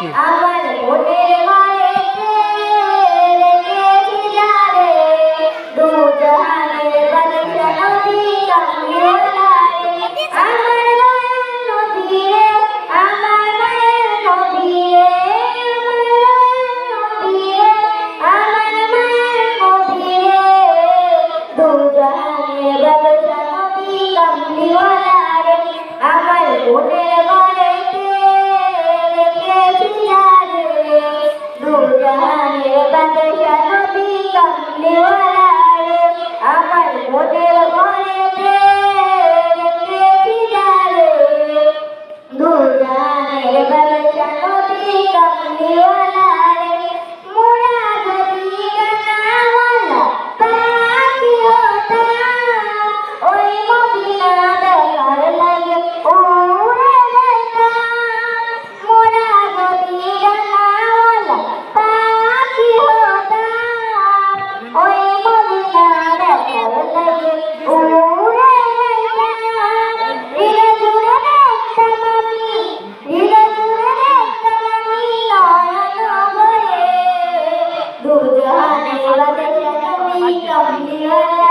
কি? আমার মনের ঘরেতে রেখেছি যারে, দু জাহানের বাদশা নবী কামলিওয়ালা রে। আমার দয়াল নবী রে, আমার মায়ের নবী রে, আমার মায়ের নবী রে, দু জাহানের বাদশা নবী কামলিওয়ালা রে। আমার মনের ঘরেতে রেখেছি যারে, দু জাহানের বাদশা নবী কামলিওয়ালা রে। আমার মনের ঘরেতে রেখেছি যারে, দু জাহানের বাদশা নবী কামলিওয়ালা রে। মোরা যদি ডানাওয়ালা পাখি হতাম, ওই মদিনা দেখার লাগে উড়ে যেতাম। মোরা যদি ডানাওয়ালা পাখি হতাম, ওই মদিনা দেখার লাগে উড়ে যেতাম। হৃদয় জুড়ে দেখতাম আমি, হৃদয় জুড়ে দেখতাম আমি নয়ন ভরে, দু জাহানের বাদশা নবী কামলিওয়ালা